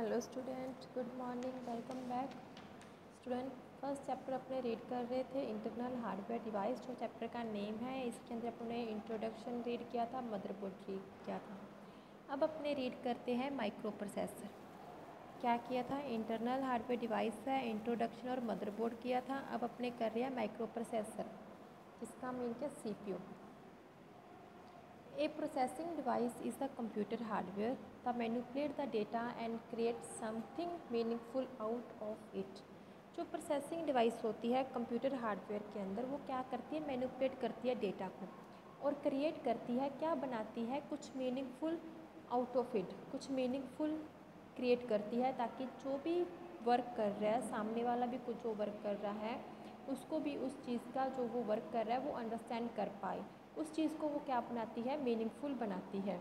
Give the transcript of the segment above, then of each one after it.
Hello student, good morning, welcome back. Student, first chapter अपने read कर रहे थे इंटरनल हार्डवेयर डिवाइस, जो चैप्टर का नेम है। इसके अंदर अपने इंट्रोडक्शन रीड किया था, मदरबोर्ड रीड किया था। अब अपने रीड करते हैं माइक्रो प्रोसेसर। क्या किया था? इंटरनल हार्डवेयर डिवाइस है, इंट्रोडक्शन और मदरबोर्ड किया था। अब अपने कर रहे हैं माइक्रो प्रोसेसर, जिसका मीन क्या? CPU। A processing device is the computer hardware that manipulate the data and create something meaningful out of it। जो प्रोसेसिंग डिवाइस होती है कंप्यूटर हार्डवेयर के अंदर, वो क्या करती है? मैनिपुलेट करती है डेटा को और क्रिएट करती है, क्या बनाती है? कुछ मीनिंगफुल आउट ऑफ इट, कुछ मीनिंगफुल क्रिएट करती है, ताकि जो भी वर्क कर रहा है, सामने वाला भी कुछ जो वर्क कर रहा है, उसको भी उस चीज़ का जो वो वर्क कर रहा है वो अंडरस्टैंड कर पाए। उस चीज़ को वो क्या बनाती है? मीनिंगफुल बनाती है।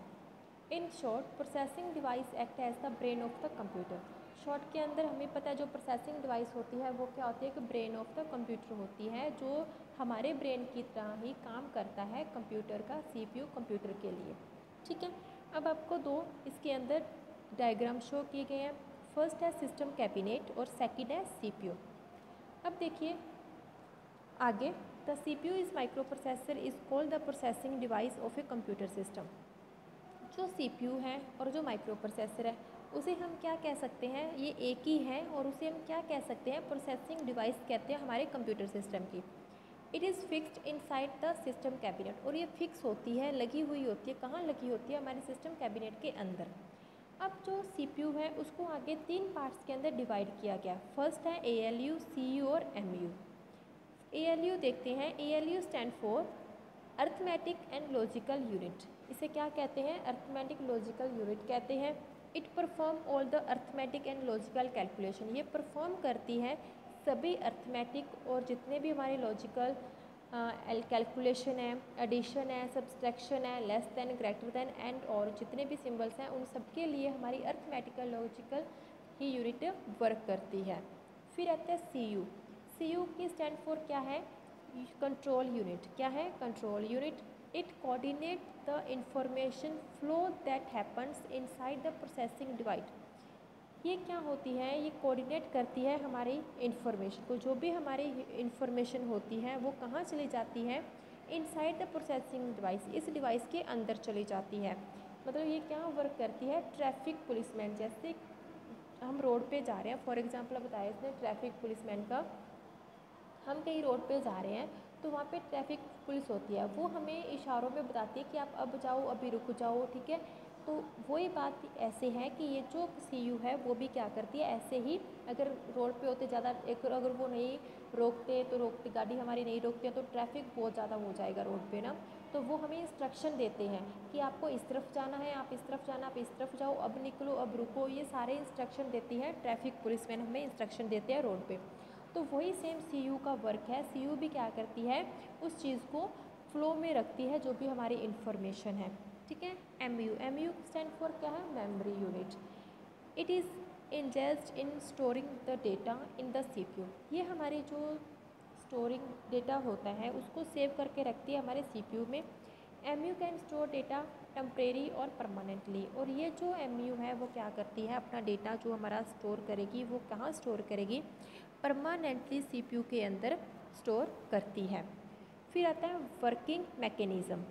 In short, processing device act as the brain of the computer. Short के अंदर हमें पता है जो प्रोसेसिंग डिवाइस होती है वो क्या होती है? कि ब्रेन ऑफ द कंप्यूटर होती है, जो हमारे ब्रेन की तरह ही काम करता है कंप्यूटर का CPU कंप्यूटर के लिए। ठीक है, अब आपको दो इसके अंदर डायग्राम शो किए गए हैं। फर्स्ट है सिस्टम कैबिनेट और सेकंड है CPU। अब देखिए आगे, the CPU is micro processor is called the processing device of a computer system. जो CPU है और जो माइक्रो प्रोसेसर है, उसे हम क्या कह सकते हैं? ये एक ही है और उसे हम क्या कह सकते हैं? प्रोसेसिंग डिवाइस कहते हैं हमारे कंप्यूटर सिस्टम की। It is fixed inside the system cabinet, और ये फिक्स होती है, लगी हुई होती है। कहाँ लगी होती है? हमारे सिस्टम कैबिनेट के अंदर। अब जो CPU है उसको आगे तीन पार्ट्स के अंदर डिवाइड किया गया। फर्स्ट है ALU, CU और MU। ALU देखते हैं। ALU stand for arithmetic and logical unit. इसे क्या कहते हैं? अर्थमेटिक लॉजिकल यूनिट कहते हैं। It perform all the arithmetic and logical calculation. ये परफॉर्म करती है सभी अर्थमेटिक और जितने भी हमारे लॉजिकल कैलकुलेशन है, एडिशन है, सब्सट्रैक्शन है, less than, greater than and और जितने भी सिंबल्स हैं, उन सब के लिए हमारी अर्थमेटिकल लॉजिकल ही यूनिट वर्क करती है। फिर आता है CU। CU की स्टैंड फॉर क्या है? Control unit. क्या है? Control unit. It coordinate the information flow that happens inside the processing device. ये क्या होती है? ये कोऑर्डिनेट करती है हमारी इंफॉर्मेशन को। जो भी हमारी इंफॉर्मेशन होती है वो कहाँ चली जाती है? इनसाइड द प्रोसेसिंग डिवाइस, इस डिवाइस के अंदर चली जाती है। मतलब ये क्या वर्क करती है? ट्रैफिक पुलिसमैन, जैसे हम रोड पे जा रहे हैं, फॉर एग्जांपल बताया इसने ट्रैफिक पुलिसमैन का। हम कहीं रोड पे जा रहे हैं तो वहाँ पे ट्रैफिक पुलिस होती है, वो हमें इशारों में बताती है कि आप अब जाओ, अभी रुक जाओ। ठीक है, तो वही बात ऐसे है कि ये जो CU है वो भी क्या करती है? ऐसे ही अगर रोड पे होते ज़्यादा, एक अगर वो नहीं रोकते तो रोकते, गाड़ी हमारी नहीं रोकती है तो ट्रैफिक बहुत ज़्यादा हो जाएगा रोड पे ना। तो वो हमें इंस्ट्रक्शन देते हैं कि आपको इस तरफ जाना है, आप इस तरफ जाना, आप इस तरफ जाओ, अब निकलो, अब रुको। ये सारे इंस्ट्रक्शन देती है ट्रैफिक पुलिसमैन, हमें इंस्ट्रक्शन देते हैं रोड पे। तो वही सेम CU का वर्क है। CU भी क्या करती है? उस चीज़ को फ्लो में रखती है, जो भी हमारी इंफॉर्मेशन है। ठीक है। MU स्टैंड फॉर क्या है? Memory unit. It is engaged in storing the data in the CPU। ये हमारी जो स्टोरिंग डेटा होता है उसको सेव करके रखती है हमारे CPU में। MU can store data temporary और परमानेंटली। और ये जो MU है वो क्या करती है? अपना डेटा जो हमारा स्टोर करेगी, वो कहाँ स्टोर करेगी? परमानेंटली CPU के अंदर स्टोर करती है। फिर आता है working mechanism.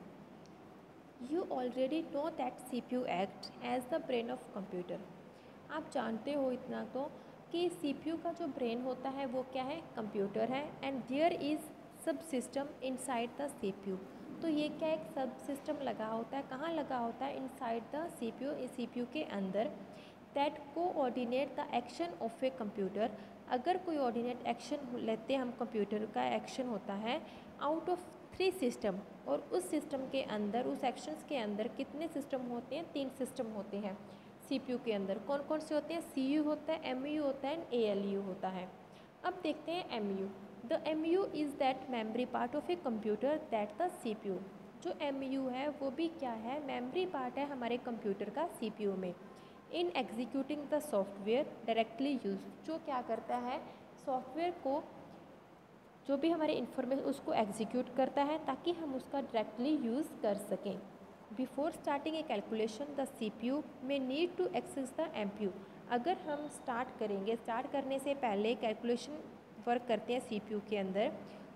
You already know that CPU act as the brain of computer. आप जानते हो इतना तो कि CPU का जो ब्रेन होता है वो क्या है? कंप्यूटर है। एंड देयर इज़ सब सिस्टम इनसाइड द CPU। तो ये क्या? एक सब सिस्टम लगा होता है। कहाँ लगा होता है? इनसाइड द CPU, इस CPU के अंदर। That coordinate the action of a computer. अगर कोई ऑर्डिनेट एक्शन लेते हैं हम, कंप्यूटर का एक्शन होता है आउट ऑफ 3 सिस्टम, और उस सिस्टम के अंदर, उस एक्शंस के अंदर कितने सिस्टम होते हैं? 3 सिस्टम होते हैं CPU के अंदर। कौन कौन से होते हैं? CU होता है, MU होता है एंड ALU होता है। अब देखते हैं MU। The MU is that memory part of a computer that the CPU। जो MU है वो भी क्या है? मेमोरी पार्ट है हमारे कंप्यूटर का CPU में। In executing the software directly use, जो क्या करता है? सॉफ्टवेयर को, जो भी हमारे इन्फॉर्मेशन उसको एग्जीक्यूट करता है ताकि हम उसका डायरेक्टली यूज़ कर सकें। Before starting a calculation the CPU में need to access the MU। अगर हम स्टार्ट करने से पहले कैलकुलेशन वर्क करते हैं सीपीयू के अंदर,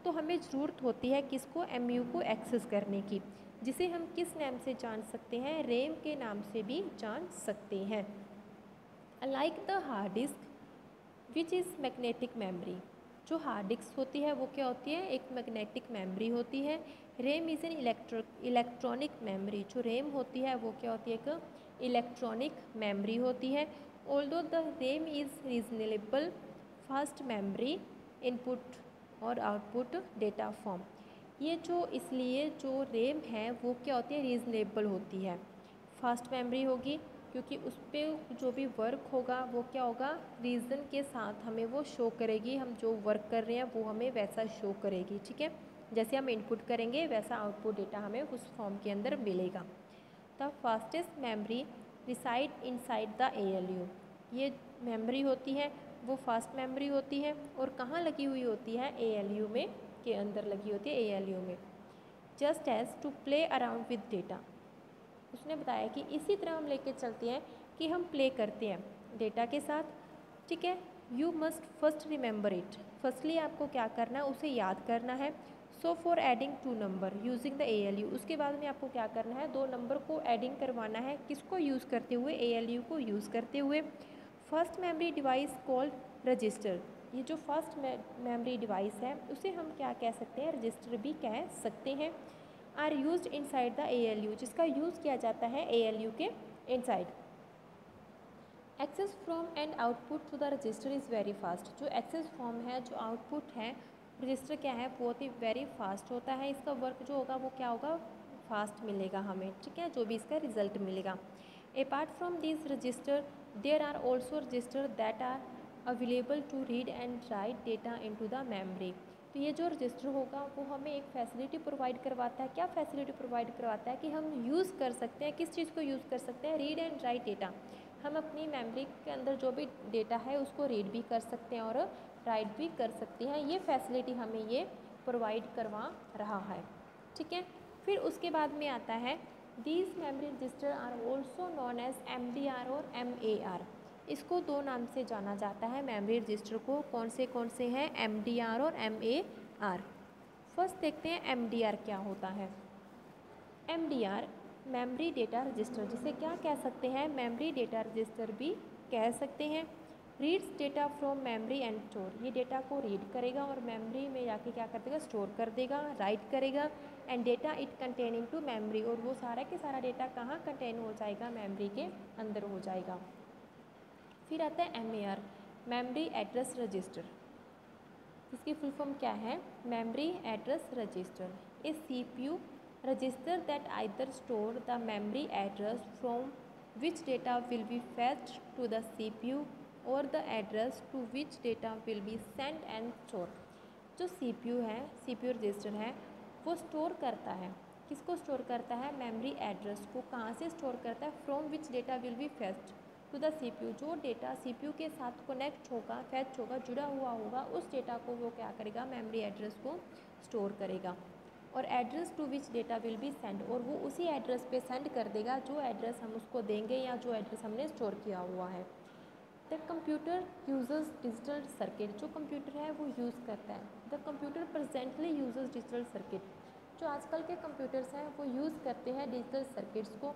तो हमें ज़रूरत होती है किसको, एमयू को एक्सेस करने की, जिसे हम किस नाम से जान सकते हैं, रैम के नाम से भी जान सकते हैं। Alike the hard disk which is magnetic memory, जो हार्ड डिस्क होती है वो क्या होती है, एक मैग्नेटिक मेमोरी होती है। RAM is an electronic memory, जो रैम होती है वो क्या होती है, एक इलेक्ट्रॉनिक मेमोरी होती है। Although the RAM is reasonable fast memory input और आउटपुट डेटा फॉर्म, ये जो इसलिए जो रैम है वो क्या होती है, रीजनेबल होती है, फास्ट मेमोरी होगी, क्योंकि उस पर जो भी वर्क होगा वो क्या होगा, रीज़न के साथ हमें वो शो करेगी, हम जो वर्क कर रहे हैं वो हमें वैसा शो करेगी, ठीक है। जैसे हम इनपुट करेंगे वैसा आउटपुट डेटा हमें उस फॉर्म के अंदर मिलेगा। The fastest memory reside inside the ALU, ये मेमोरी होती है वो फास्ट मेमोरी होती है, और कहाँ लगी हुई होती है, ALU में के अंदर लगी होती है, ALU में। Just as to play around with data, उसने बताया कि इसी तरह हम लेके चलते हैं कि हम प्ले करते हैं डेटा के साथ, ठीक है। You must first remember it, firstly आपको क्या करना है, उसे याद करना है। So for adding 2 number using the ALU, उसके बाद में आपको क्या करना है, 2 नंबर को एडिंग करवाना है, किसको यूज़ करते हुए, ALU को यूज़ करते हुए। First memory device called register, ये जो फर्स्ट मेमोरी डिवाइस है उसे हम क्या कह सकते हैं, रजिस्टर भी कह सकते हैं। Are use inside the ALU, जिसका यूज़ किया जाता है ALU के inside. Access from and output to the register is very fast, जो एक्सेस फॉर्म है, जो आउटपुट है रजिस्टर क्या है, बहुत ही वेरी फास्ट होता है, इसका वर्क जो होगा वो क्या होगा, फास्ट मिलेगा हमें, ठीक है, जो भी इसका रिजल्ट मिलेगा। Apart from this register there are also register that are available to read and write data into the memory, तो ये जो रजिस्टर होगा वो हमें एक फैसिलिटी प्रोवाइड करवाता है, क्या फैसिलिटी प्रोवाइड करवाता है कि हम यूज़ कर सकते हैं, किस चीज़ को यूज़ कर सकते हैं, रीड एंड राइट डेटा, हम अपनी मेमोरी के अंदर जो भी डेटा है उसको रीड भी कर सकते हैं और राइट भी कर सकते हैं, ये फैसिलिटी हमें ये प्रोवाइड करवा रहा है, ठीक है। फिर उसके बाद में आता है these memory register are also known as MDR और MAR, इसको 2 नाम से जाना जाता है मेमोरी रजिस्टर को, कौन से हैं, MDR और MAR। फर्स्ट देखते हैं MDR क्या होता है। MDR मेमोरी डेटा रजिस्टर, जिसे क्या कह सकते हैं, मेमोरी डेटा रजिस्टर भी कह सकते हैं। Reads data from memory and store, ये डेटा को रीड करेगा और मेमोरी में जाके क्या कर देगा, स्टोर कर देगा, राइट करेगा। And data it containing two memory, और वो सारा के सारा डेटा कहाँ कंटेन हो जाएगा, मेमोरी के अंदर हो जाएगा। फिर आता है MAR मेमोरी एड्रेस रजिस्टर, इसकी फुल फॉर्म क्या है, memory address register, A CPU register that either store the memory address from which data will be fetched to the CPU or the address to which data will be sent and stored, जो CPU है, CPU register है, वो store करता है, किसको store करता है, memory address को, कहाँ से स्टोर करता है, from which data will be fetched to the CPU, जो डेटा CPU के साथ कनेक्ट होगा, फैच होगा, जुड़ा हुआ होगा, उस डेटा को वो क्या करेगा, मेमोरी एड्रेस को स्टोर करेगा। और address to which data will be send, और वो उसी एड्रेस पे सेंड कर देगा जो एड्रेस हम उसको देंगे या जो एड्रेस हमने स्टोर किया हुआ है। The computer uses digital circuit, जो कंप्यूटर है वो यूज़ करता है, the computer presently uses digital circuit, जो आजकल के कंप्यूटर्स हैं वो यूज़ करते हैं डिजिटल सर्किट्स को।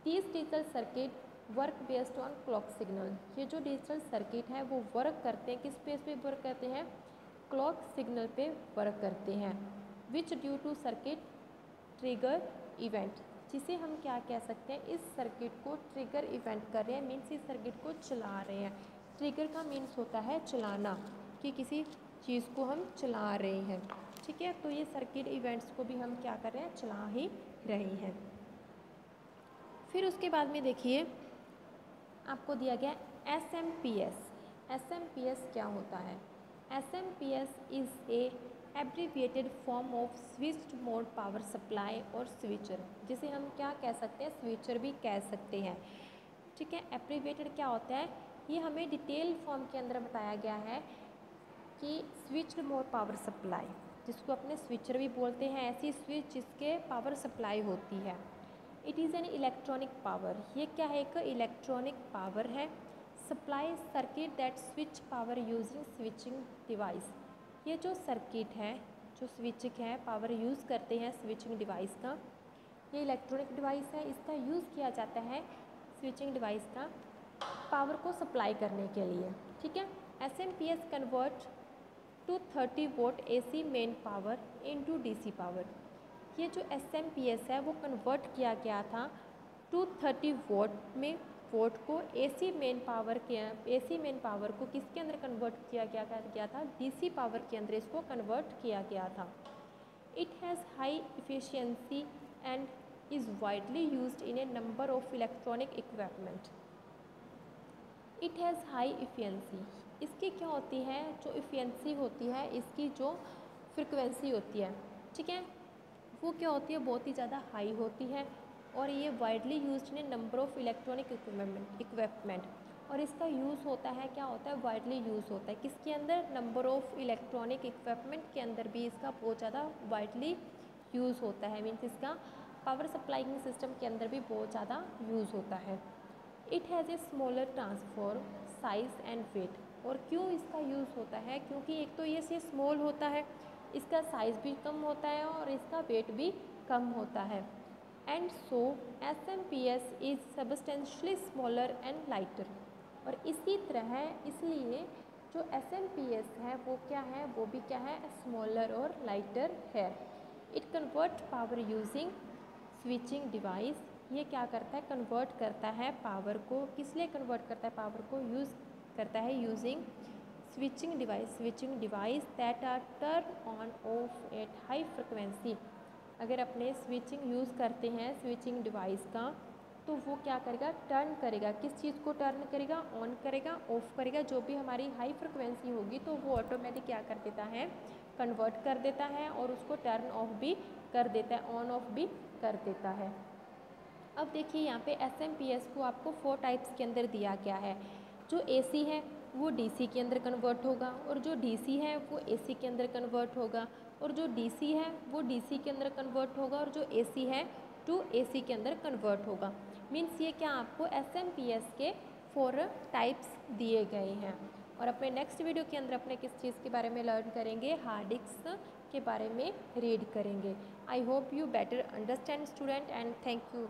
These digital circuit work based on clock signal, ये जो डिजिटल सर्किट है वो वर्क करते हैं, किस बेस पे वर्क करते हैं, क्लॉक सिग्नल पे वर्क करते हैं। Which due to circuit trigger event, जिसे हम क्या कह सकते हैं, इस सर्किट को ट्रिगर इवेंट कर रहे हैं, मीन्स इस सर्किट को चला रहे हैं। ट्रिगर का मीन्स होता है चलाना, कि किसी चीज़ को हम चला रहे हैं, ठीक है। तो ये सर्किट इवेंट्स को भी हम क्या कर रहे हैं, चला ही रहे हैं। फिर उसके बाद में देखिए आपको दिया गया SMPS। SMPS क्या होता है, SMPS is a abbreviated form of switched mode power supply और स्विचर, जिसे हम क्या कह सकते हैं, स्विचर भी कह सकते हैं, ठीक है। एब्रीविएटेड क्या होता है, ये हमें डिटेल फॉर्म के अंदर बताया गया है कि स्विच्ड मोड पावर सप्लाई, जिसको अपने स्विचर भी बोलते हैं, ऐसी स्विच जिसके पावर सप्लाई होती है। It is an electronic power, ये क्या है, एक इलेक्ट्रॉनिक पावर है। Supply circuit that switch power using switching device. ये जो सर्किट है, जो स्विचिंग है, पावर यूज़ करते हैं स्विचिंग डिवाइस का, ये इलेक्ट्रॉनिक डिवाइस है, इसका यूज़ किया जाता है स्विचिंग डिवाइस का पावर को सप्लाई करने के लिए। ठीक है। SMPS convert to 30 volt AC main power into DC power. ये जो SMPS है वो कन्वर्ट किया गया था 230 वोल्ट में, वोल्ट को AC मेन पावर को किसके अंदर कन्वर्ट किया गया था? DC पावर के अंदर इसको कन्वर्ट किया गया था। It has high efficiency and is widely used in A number of electronic equipment. It has high efficiency, इसकी क्या होती है? जो इफिशियंसी होती है, इसकी जो फ्रिक्वेंसी होती है, ठीक है, वो क्या होती है? बहुत ही ज़्यादा हाई होती है। और ये widely used in number of electronic equipment, और इसका यूज़ होता है, क्या होता है? वाइडली यूज़ होता है किसके अंदर? नंबर ऑफ इलेक्ट्रॉनिक इक्विपमेंट के अंदर भी इसका बहुत ज़्यादा वाइडली यूज़ होता है। मीन्स इसका पावर सप्लाइंग सिस्टम के अंदर भी बहुत ज़्यादा यूज़ होता है। It has a smaller transform size and weight. और क्यों इसका यूज़ होता है? क्योंकि एक तो ये स्मॉल होता है, इसका साइज़ भी कम होता है और इसका वेट भी कम होता है। And so SMPS is substantially smaller and lighter. और इसी तरह इसलिए जो SMPS है वो क्या है? वो भी क्या है? स्मॉलर और लाइटर है। It convert power using switching device. ये क्या करता है? कन्वर्ट करता है पावर को। किस लिए कन्वर्ट करता है पावर को? यूज़ करता है using switching device that are turn on off at high frequency. अगर अपने स्विचिंग यूज़ करते हैं स्विचिंग डिवाइस का, तो वो क्या करेगा? टर्न करेगा। किस चीज़ को टर्न करेगा? ऑन करेगा, ऑफ करेगा। जो भी हमारी हाई फ्रिक्वेंसी होगी तो वो ऑटोमेटिक क्या कर देता है? कन्वर्ट कर देता है और उसको टर्न ऑफ भी कर देता है, ऑन ऑफ भी कर देता है। अब देखिए यहाँ पे SMPS को आपको 4 टाइप्स के अंदर दिया गया है। जो AC है वो DC के अंदर कन्वर्ट होगा, और जो DC है वो AC के अंदर कन्वर्ट होगा, और जो DC है वो DC के अंदर कन्वर्ट होगा, और जो AC है टू AC के अंदर कन्वर्ट होगा। मीन्स ये क्या आपको SMPS के 4 टाइप्स दिए गए हैं। और अपने नेक्स्ट वीडियो के अंदर अपने किस चीज़ के बारे में लर्न करेंगे? हार्ड डिस्क के बारे में रीड करेंगे। I hope you better understand student, and thank you.